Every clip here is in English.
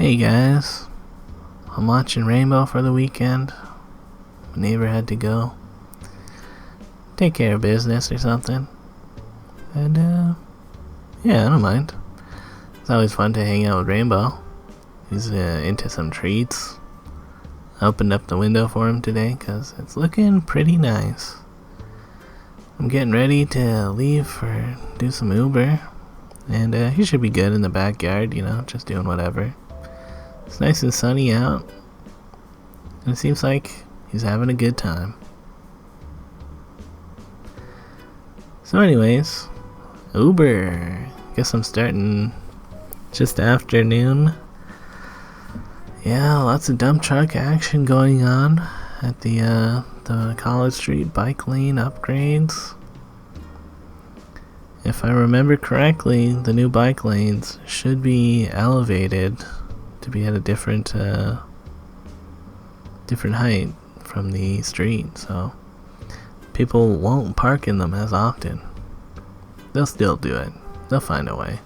Hey guys, I'm watching Rainbow for the weekend. My neighbor had to go take care of business or something. And yeah, I don't mind. It's always fun to hang out with Rainbow. He's into some treats. I opened up the window for him today because it's looking pretty nice. I'm getting ready to leave for do some Uber. And he should be good in the backyard, just doing whatever. It's nice and sunny out. And it seems like he's having a good time. So anyways, Uber. Guess I'm starting just afternoon. Yeah, lots of dump truck action going on at the College Street bike lane upgrades. If I remember correctly, the new bike lanes should be elevated to be at a different height from the street, so people won't park in them as often. They'll still do it. They'll find a way.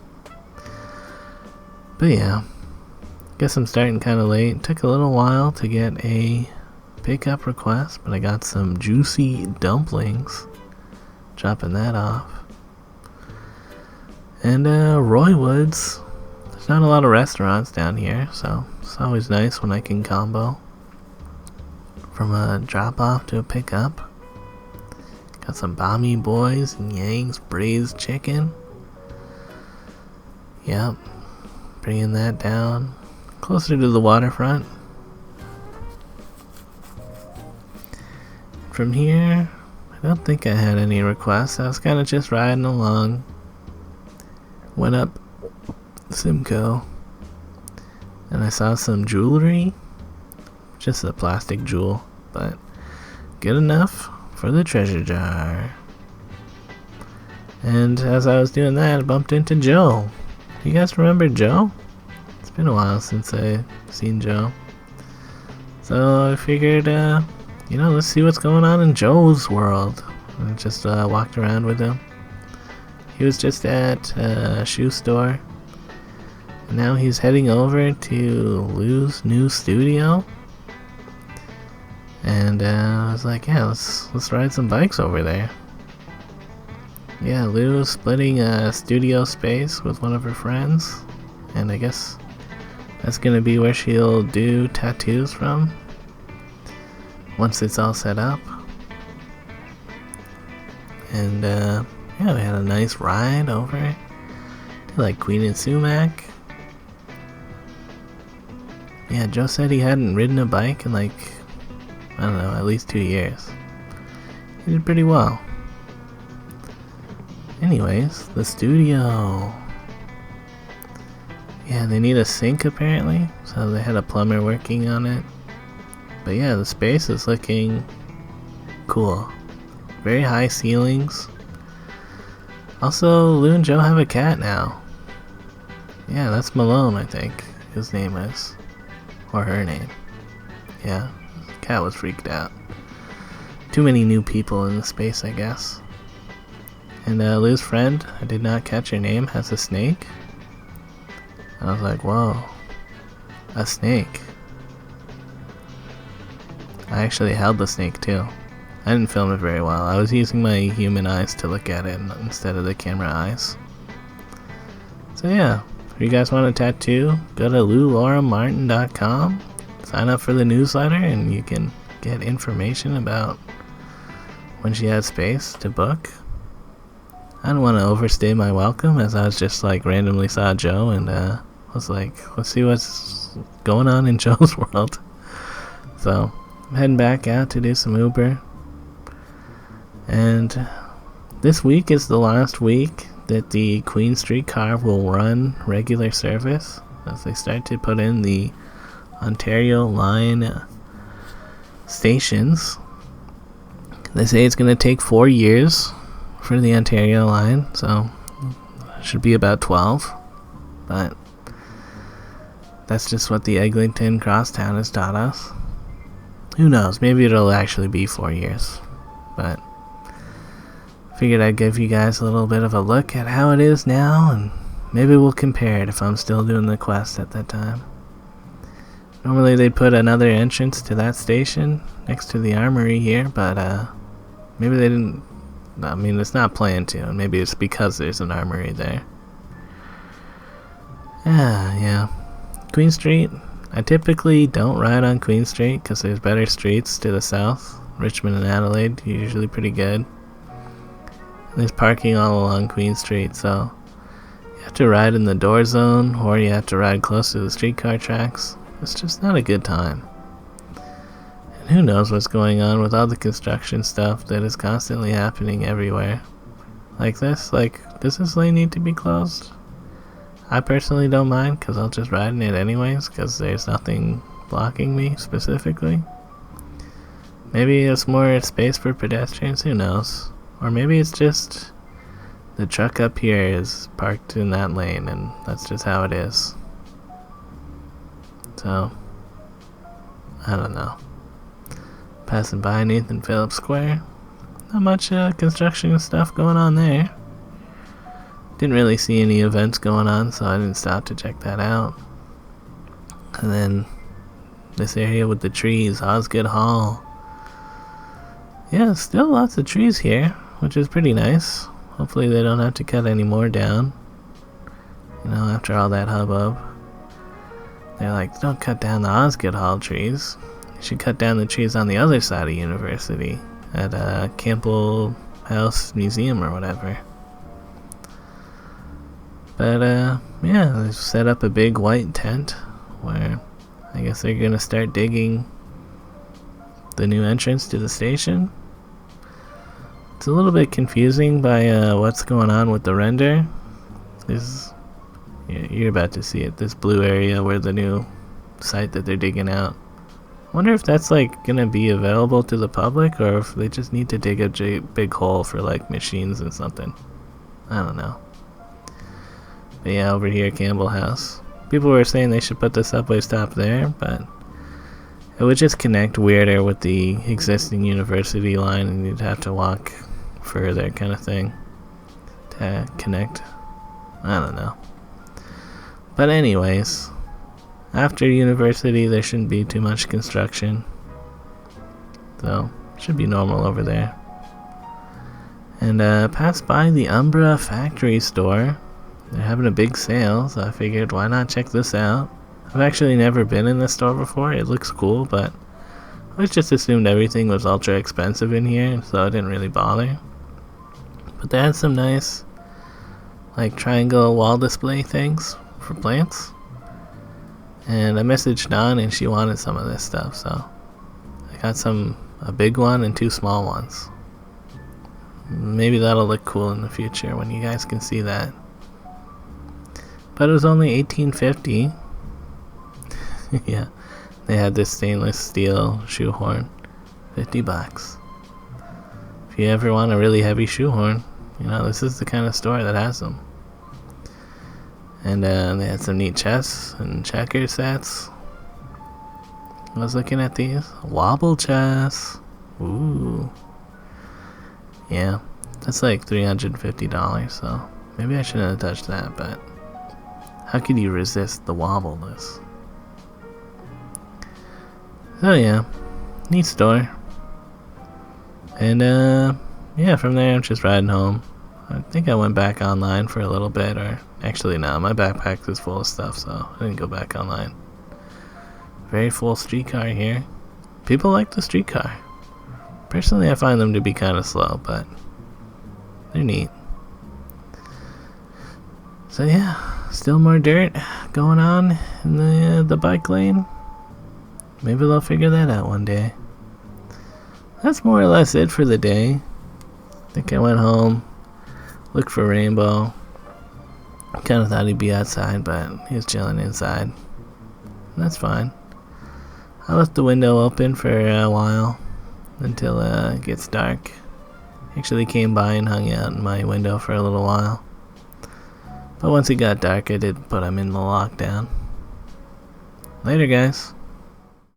But yeah, guess I'm starting kind of late. Took a little while to get a pickup request, but I got some juicy dumplings. Dropping that off. And Roywoods. There's not a lot of restaurants down here, so it's always nice when I can combo from a drop off to a pickup. Got some Bami Boys and Yang's braised chicken. Yep, bringing that down closer to the waterfront. From here, I don't think I had any requests. I was kind of just riding along. Went up Simcoe and I saw some jewelry. Just a plastic jewel, but good enough for the treasure jar. And as I was doing that, I bumped into Joe. You guys remember Joe? It's been a while since I've seen Joe. So I figured, let's see what's going on in Joe's world. I just walked around with him. He was just at a shoe store. And now he's heading over to Lou's new studio. And I was like, yeah, let's ride some bikes over there. Yeah, Lou's splitting a studio space with one of her friends. And I guess that's gonna be where she'll do tattoos from once it's all set up. And yeah, we had a nice ride over to like Queen and Sumac. Yeah, Joe said he hadn't ridden a bike in I don't know, at least 2 years. He did pretty well. Anyways, the studio. Yeah, they need a sink apparently, so they had a plumber working on it. But yeah, the space is looking cool. Very high ceilings. Also, Lou and Joe have a cat now. Yeah, that's Malone, I think his name is. Or her name. Yeah, the cat was freaked out. Too many new people in the space, I guess. And Lou's friend, I did not catch her name, has a snake. I was like, whoa, a snake. I actually held the snake too. I didn't film it very well. I was using my human eyes to look at it instead of the camera eyes. So yeah, if you guys want a tattoo, go to LouLauraMartin.com, sign up for the newsletter, and you can get information about when she has space to book. I don't want to overstay my welcome, as I was just randomly saw Joe and was like, let's see what's going on in Joe's world. So I'm heading back out to do some Uber. And this week is the last week that the Queen streetcar will run regular service as they start to put in the Ontario line stations. They say it's going to take 4 years for the Ontario line, so it should be about 12. But that's just what the Eglinton Crosstown has taught us. Who knows? Maybe it'll actually be 4 years. But figured I'd give you guys a little bit of a look at how it is now, and maybe we'll compare it if I'm still doing the quest at that time. Normally they'd put another entrance to that station next to the armory here, but maybe they didn't. I mean, it's not planned to, and maybe it's because there's an armory there. Yeah. Queen Street. I typically don't ride on Queen Street because there's better streets to the south. Richmond and Adelaide, usually pretty good. And there's parking all along Queen Street, so you have to ride in the door zone, or you have to ride close to the streetcar tracks. It's just not a good time. And who knows what's going on with all the construction stuff that is constantly happening everywhere. Like this, does this lane need to be closed? I personally don't mind, because I'll just ride in it anyways, because there's nothing blocking me specifically. Maybe it's more space for pedestrians, who knows? Or maybe it's just the truck up here is parked in that lane, and that's just how it is. So, I don't know. Passing by Nathan Phillips Square. Not much construction stuff going on there. Didn't really see any events going on, so I didn't stop to check that out. And then this area with the trees, Osgood Hall. Yeah, still lots of trees here, which is pretty nice. Hopefully they don't have to cut any more down. You know, after all that hubbub. They're like, don't cut down the Osgood Hall trees. You should cut down the trees on the other side of University at Campbell House Museum or whatever. But yeah, they've set up a big white tent where I guess they're gonna start digging the new entrance to the station. It's a little bit confusing by what's going on with the render. You're about to see it, this blue area where the new site that they're digging out. I wonder if that's gonna be available to the public, or if they just need to dig a big hole for machines and something. I don't know. But yeah, over here, Campbell House. People were saying they should put the subway stop there, but it would just connect weirder with the existing university line, and you'd have to walk further, kind of thing, to connect. I don't know. But anyways, after university, there shouldn't be too much construction, so it should be normal over there. And passed by the Umbra factory store. They're having a big sale, so I figured, why not check this out? I've actually never been in this store before. It looks cool, but I just assumed everything was ultra expensive in here, so I didn't really bother. But they had some nice triangle wall display things for plants. And I messaged Dawn and she wanted some of this stuff, so I got a big one and 2 small ones. Maybe that'll look cool in the future when you guys can see that. But it was only $18.50. Yeah, they had this stainless steel shoehorn, $50. If you ever want a really heavy shoehorn, this is the kind of store that has them. And they had some neat chess and checker sets. I was looking at these. Wobble chess. Ooh. Yeah, that's $350, so maybe I shouldn't have touched that, but how could you resist the wobbleless? So yeah, neat store. And yeah, from there I'm just riding home. I think I went back online for a little bit, or actually no, my backpack is full of stuff, so I didn't go back online. Very full streetcar here. People like the streetcar. Personally, I find them to be kind of slow, but they're neat. So yeah, still more dirt going on in the bike lane. Maybe they'll figure that out one day. That's more or less it for the day. I think I went home, looked for Rainbow. Kind of thought he'd be outside, but he was chilling inside. That's fine. I left the window open for a while until it gets dark. Actually came by and hung out in my window for a little while. But once it got dark, I did put him in the lockdown. Later, guys.